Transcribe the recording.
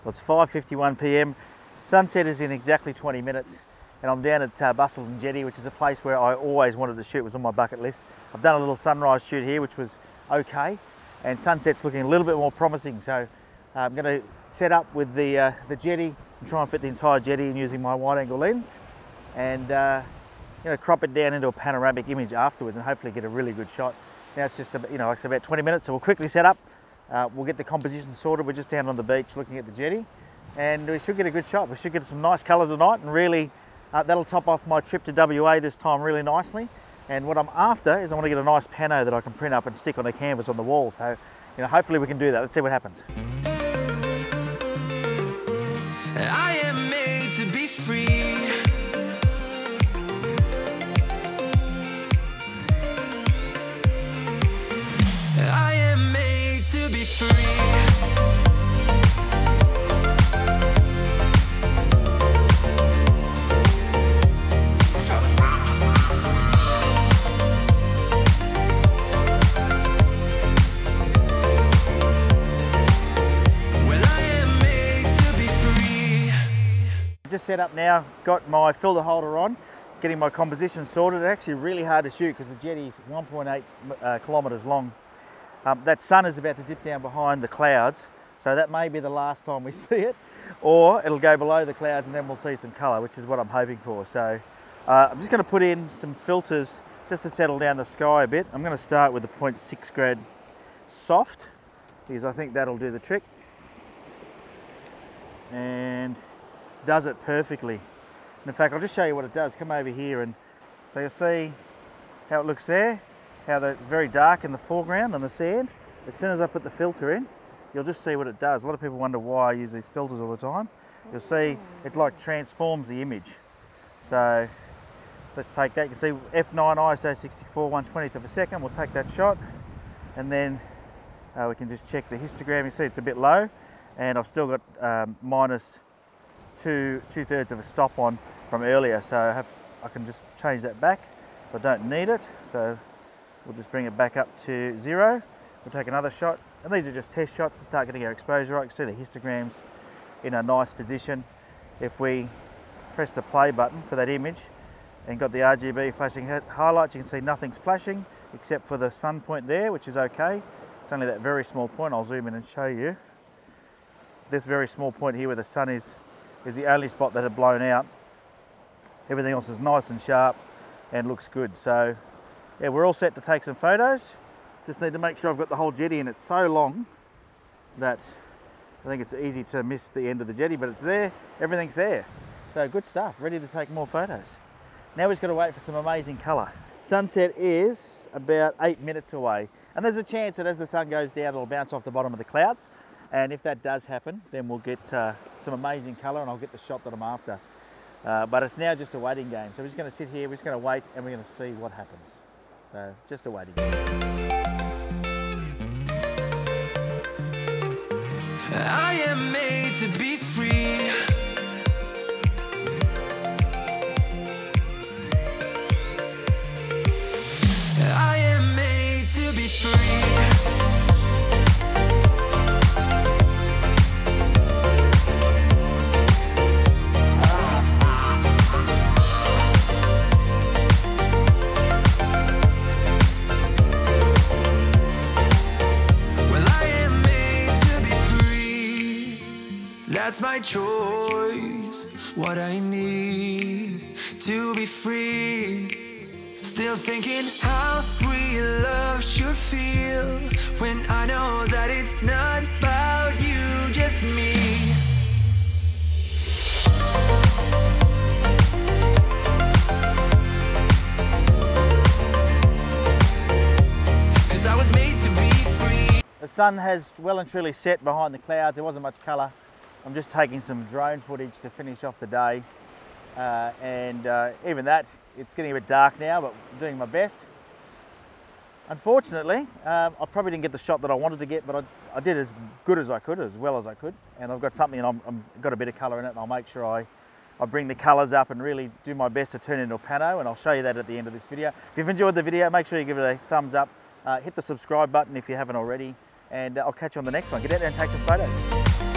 Well, it's 5:51 p.m. Sunset is in exactly 20 minutes, and I'm down at Busselton Jetty, which is a place where I always wanted to shoot. It was on my bucket list. I've done a little sunrise shoot here, which was okay, and sunset's looking a little bit more promising. So I'm going to set up with the Jetty and try and fit the entire Jetty in using my wide-angle lens, and crop it down into a panoramic image afterwards, and hopefully get a really good shot. Now it's just like I said, about 20 minutes, so we'll quickly set up. We'll get the composition sorted. We're just down on the beach looking at the Jetty, and we should get a good shot. We should get some nice colour tonight, and really that'll top off my trip to WA this time really nicely. And what I'm after is I want to get a nice pano that I can print up and stick on a canvas on the wall. So hopefully we can do that. Let's see what happens. I am made to be free. I am made to be free. Just set up now, got my filter holder on, getting my composition sorted. It's actually really hard to shoot because the Jetty is 1.8 kilometres long. That sun is about to dip down behind the clouds, so that may be the last time we see it, or it'll go below the clouds and then we'll see some colour, which is what I'm hoping for. So I'm just going to put in some filters just to settle down the sky a bit. I'm going to start with the 0.6 grade soft, because I think that'll do the trick, and does it perfectly. And in fact, I'll just show you what it does. Come over here, and so you'll see how it looks there, how they're very dark in the foreground on the sand. As soon as I put the filter in, you'll just see what it does. A lot of people wonder why I use these filters all the time. You'll see it like transforms the image. So let's take that. You can see f9 ISO 64 1/20th of a second. We'll take that shot, and then we can just check the histogram. You see it's a bit low, and I've still got minus 2/3 of a stop on from earlier, so I can just change that back if I don't need it. So we'll just bring it back up to 0. We'll take another shot, and these are just test shots to start getting our exposure right. You can see the histograms in a nice position. If we press the play button for that image and got the RGB flashing highlights, you can see nothing's flashing except for the sun point there, which is okay. It's only that very small point. I'll zoom in and show you. This very small point here where the sun is the only spot that had blown out. Everything else is nice and sharp and looks good. So yeah, we're all set to take some photos. Just need to make sure I've got the whole Jetty in. It's so long that I think it's easy to miss the end of the Jetty, but it's there, everything's there. So good stuff, ready to take more photos. Now we've just got to wait for some amazing colour. Sunset is about 8 minutes away, and there's a chance that as the sun goes down, it'll bounce off the bottom of the clouds. And if that does happen, then we'll get some amazing colour, and I'll get the shot that I'm after. But it's now just a waiting game. So we're just going to sit here, we're just going to wait, and we're going to see what happens. So just a waiting game. I am made to be free. I am made to be free. That's my choice, what I need to be free. Still thinking how real love should feel when I know that it's not about you, just me. Cause I was made to be free. The sun has well and truly set behind the clouds. There wasn't much colour. I'm just taking some drone footage to finish off the day, and even that, it's getting a bit dark now, but I'm doing my best. Unfortunately, I probably didn't get the shot that I wanted to get, but I did as good as I could, as well as I could, and I've got something, and I've got a bit of colour in it, and I'll make sure I bring the colours up and really do my best to turn it into a pano, and I'll show you that at the end of this video. If you've enjoyed the video, make sure you give it a thumbs up, hit the subscribe button if you haven't already, and I'll catch you on the next one. Get out there and take some photos.